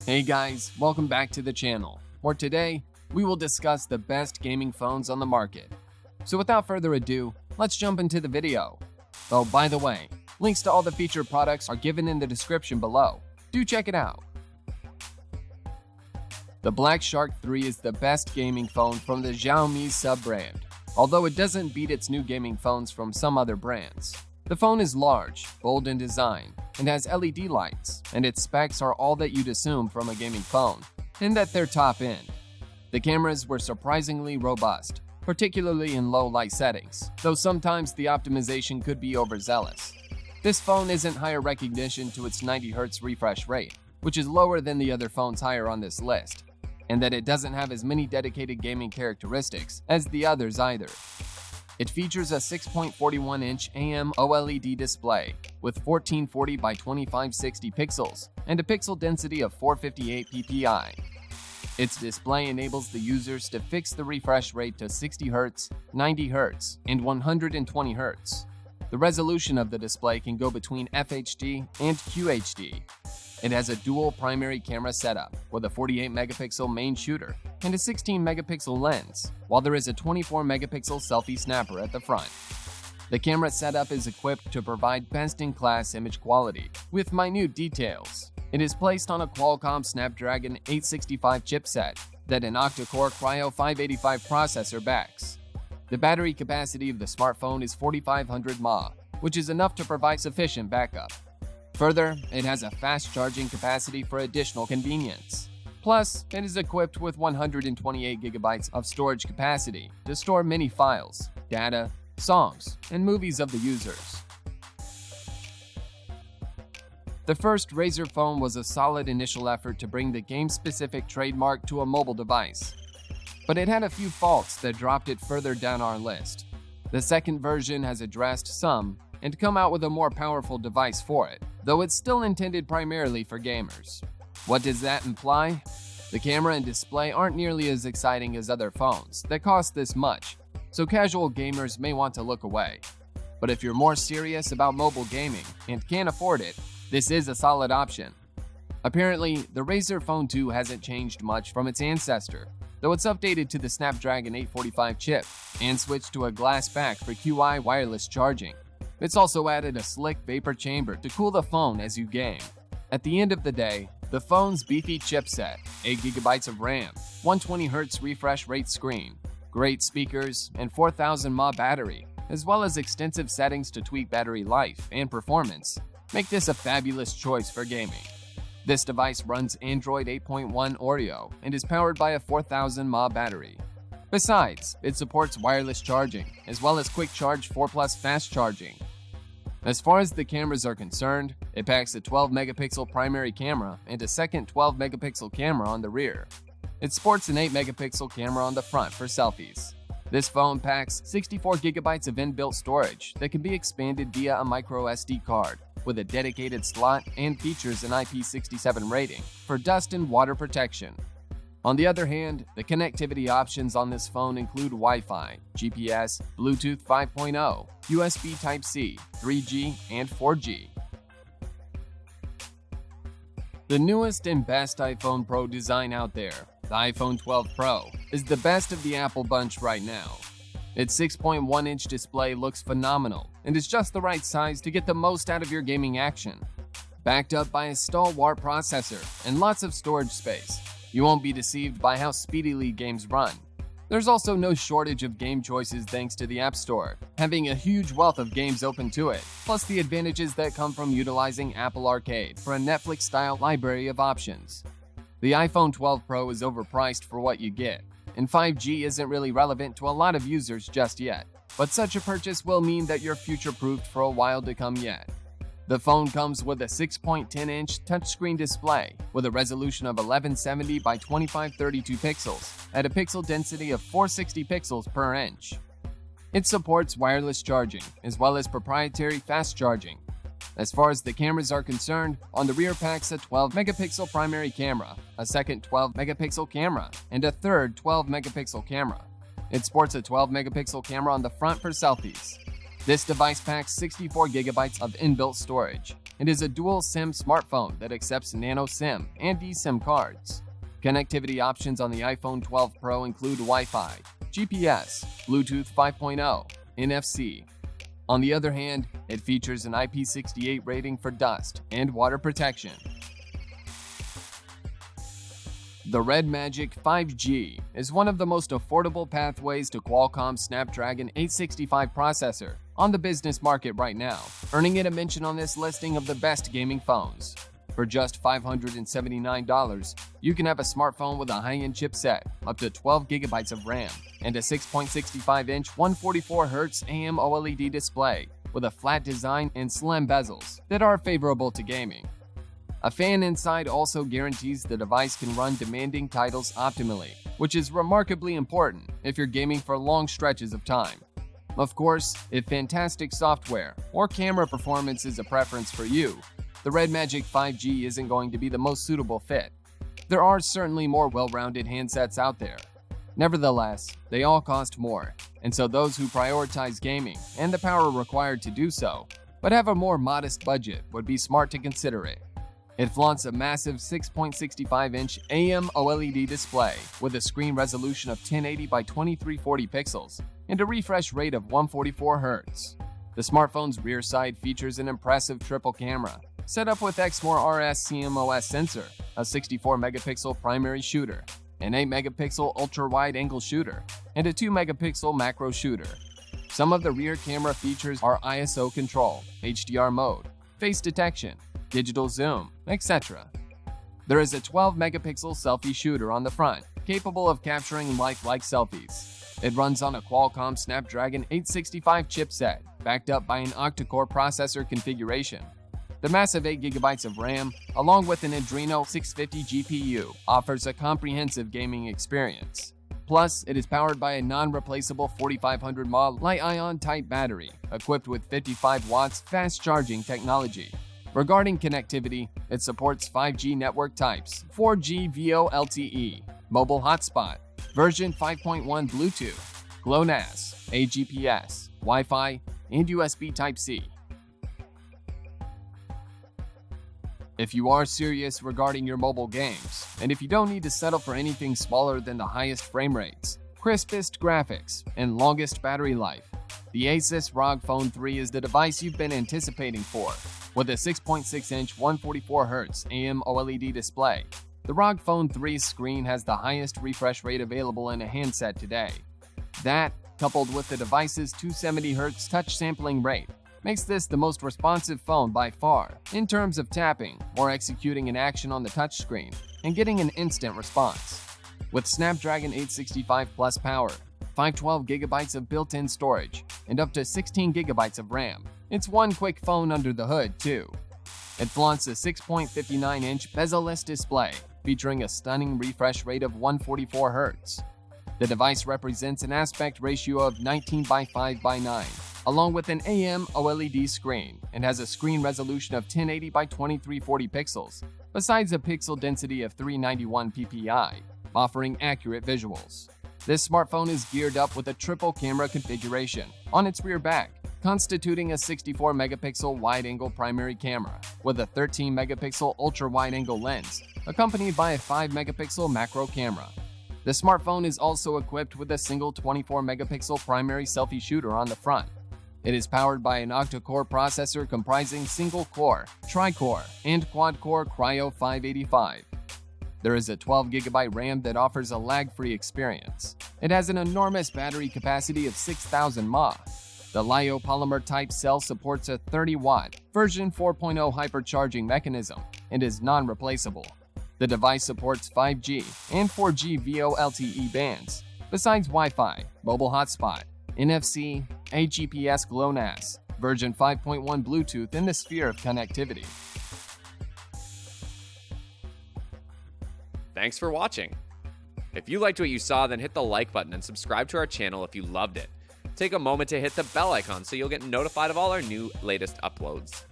Hey guys, welcome back to the channel, where today we will discuss the best gaming phones on the market. So without further ado, let's jump into the video. Oh, by the way, links to all the featured products are given in the description below. Do check it out. The Black Shark 3 is the best gaming phone from the Xiaomi sub-brand, although it doesn't beat its new gaming phones from some other brands. The phone is large, bold in design, and has LED lights, and its specs are all that you'd assume from a gaming phone, in that they're top-end. The cameras were surprisingly robust, particularly in low light settings, though sometimes the optimization could be overzealous. This phone isn't higher recognition to its 90Hz refresh rate, which is lower than the other phones higher on this list, and that it doesn't have as many dedicated gaming characteristics as the others either. It features a 6.41-inch AMOLED display with 1440 by 2560 pixels and a pixel density of 458 ppi. Its display enables the users to fix the refresh rate to 60 Hz, 90 Hz, and 120 Hz. The resolution of the display can go between FHD and QHD. It has a dual primary camera setup with a 48-megapixel main shooter and a 16-megapixel lens, while there is a 24-megapixel selfie snapper at the front. The camera setup is equipped to provide best-in-class image quality with minute details. It is placed on a Qualcomm Snapdragon 865 chipset that an Octa-core Kryo 585 processor backs. The battery capacity of the smartphone is 4500 mAh, which is enough to provide sufficient backup. Further, it has a fast charging capacity for additional convenience. Plus, it is equipped with 128 GB of storage capacity to store many files, data, songs, and movies of the users. The first Razer phone was a solid initial effort to bring the game-specific trademark to a mobile device, but it had a few faults that dropped it further down our list. The second version has addressed some and come out with a more powerful device for it, though it's still intended primarily for gamers. What does that imply? The camera and display aren't nearly as exciting as other phones that cost this much, so casual gamers may want to look away. But if you're more serious about mobile gaming and can't afford it, this is a solid option. Apparently, the Razer Phone 2 hasn't changed much from its ancestor, though it's updated to the Snapdragon 845 chip and switched to a glass back for QI wireless charging. It's also added a slick vapor chamber to cool the phone as you game. At the end of the day, the phone's beefy chipset, 8GB of RAM, 120Hz refresh rate screen, great speakers, and 4000 mAh battery, as well as extensive settings to tweak battery life and performance, make this a fabulous choice for gaming. This device runs Android 8.1 Oreo and is powered by a 4000 mAh battery. Besides, it supports wireless charging, as well as Quick Charge 4+ fast charging. As far as the cameras are concerned, it packs a 12-megapixel primary camera and a second 12-megapixel camera on the rear. It sports an 8-megapixel camera on the front for selfies. This phone packs 64 GB of inbuilt storage that can be expanded via a micro SD card with a dedicated slot and features an IP67 rating for dust and water protection. On the other hand, the connectivity options on this phone include Wi-Fi, GPS, Bluetooth 5.0, USB Type-C, 3G, and 4G. The newest and best iPhone Pro design out there, the iPhone 12 Pro, is the best of the Apple bunch right now. Its 6.1-inch display looks phenomenal and is just the right size to get the most out of your gaming action. Backed up by a stalwart processor and lots of storage space, you won't be deceived by how speedily games run. There's also no shortage of game choices thanks to the App Store, having a huge wealth of games open to it, plus the advantages that come from utilizing Apple Arcade for a Netflix-style library of options. The iPhone 12 Pro is overpriced for what you get, and 5G isn't really relevant to a lot of users just yet, but such a purchase will mean that you're future-proofed for a while to come yet. The phone comes with a 6.10-inch touchscreen display with a resolution of 1170 by 2532 pixels at a pixel density of 460 pixels per inch. It supports wireless charging as well as proprietary fast charging. As far as the cameras are concerned, on the rear packs a 12-megapixel primary camera, a second 12-megapixel camera, and a third 12-megapixel camera. It sports a 12-megapixel camera on the front for selfies. This device packs 64 GB of inbuilt storage, It is a dual SIM smartphone that accepts nano SIM and eSIM cards. Connectivity options on the iPhone 12 Pro include Wi-Fi, GPS, Bluetooth 5.0, NFC. On the other hand, it features an IP68 rating for dust and water protection. The Red Magic 5G is one of the most affordable pathways to Qualcomm Snapdragon 865 processor on the business market right now, earning it a mention on this listing of the best gaming phones. For just $579, you can have a smartphone with a high-end chipset, up to 12 GB of RAM, and a 6.65-inch 144Hz AMOLED display with a flat design and slim bezels that are favorable to gaming. A fan inside also guarantees the device can run demanding titles optimally, which is remarkably important if you're gaming for long stretches of time. Of course, if fantastic software or camera performance is a preference for you, the Red Magic 5G isn't going to be the most suitable fit. There are certainly more well-rounded handsets out there. Nevertheless, they all cost more, and so those who prioritize gaming and the power required to do so, but have a more modest budget, would be smart to consider it. It flaunts a massive 6.65-inch AMOLED display with a screen resolution of 1080 by 2340 pixels and a refresh rate of 144 Hz. The smartphone's rear side features an impressive triple camera, set up with Exmor RS CMOS sensor, a 64-megapixel primary shooter, an 8-megapixel ultra-wide-angle shooter, and a 2-megapixel macro shooter. Some of the rear camera features are ISO control, HDR mode, face detection, digital zoom, etc. There is a 12-megapixel selfie shooter on the front, capable of capturing lifelike selfies. It runs on a Qualcomm Snapdragon 865 chipset, backed up by an octa-core processor configuration. The massive 8GB of RAM, along with an Adreno 650 GPU, offers a comprehensive gaming experience. Plus, it is powered by a non-replaceable 4500 mAh Li-ion type battery, equipped with 55 watts fast charging technology. Regarding connectivity, it supports 5G network types, 4G VoLTE, mobile hotspot, version 5.1 Bluetooth, GLONASS, AGPS, Wi-Fi, and USB Type-C. If you are serious regarding your mobile games, and if you don't need to settle for anything smaller than the highest frame rates, crispest graphics, and longest battery life, the ASUS ROG Phone 3 is the device you've been anticipating for. With a 6.6-inch 144Hz AMOLED display, the ROG Phone 3's screen has the highest refresh rate available in a handset today. That, coupled with the device's 270Hz touch sampling rate, makes this the most responsive phone by far in terms of tapping or executing an action on the touchscreen and getting an instant response. With Snapdragon 865 Plus power, 512GB of built-in storage, and up to 16GB of RAM, it's one quick phone under the hood, too. It flaunts a 6.59-inch bezel-less display, featuring a stunning refresh rate of 144 Hz. The device represents an aspect ratio of 19:5:9, along with an AMOLED screen, and has a screen resolution of 1080 by 2340 pixels, besides a pixel density of 391 ppi, offering accurate visuals. This smartphone is geared up with a triple camera configuration on its rear back, constituting a 64-megapixel wide-angle primary camera with a 13-megapixel ultra-wide-angle lens, accompanied by a 5-megapixel macro camera. The smartphone is also equipped with a single 24-megapixel primary selfie shooter on the front. It is powered by an octa-core processor comprising single-core, tri-core, and quad-core Kryo 585. There is a 12GB RAM that offers a lag-free experience. It has an enormous battery capacity of 6,000 mAh. The Li-ion polymer type cell supports a 30-watt version 4.0 hypercharging mechanism and is non-replaceable. The device supports 5G and 4G VoLTE bands, besides Wi-Fi, mobile hotspot, NFC, AGPS GLONASS, version 5.1 Bluetooth in the sphere of connectivity. Thanks for watching. If you liked what you saw, then hit the like button and subscribe to our channel if you loved it. Take a moment to hit the bell icon so you'll get notified of all our latest uploads.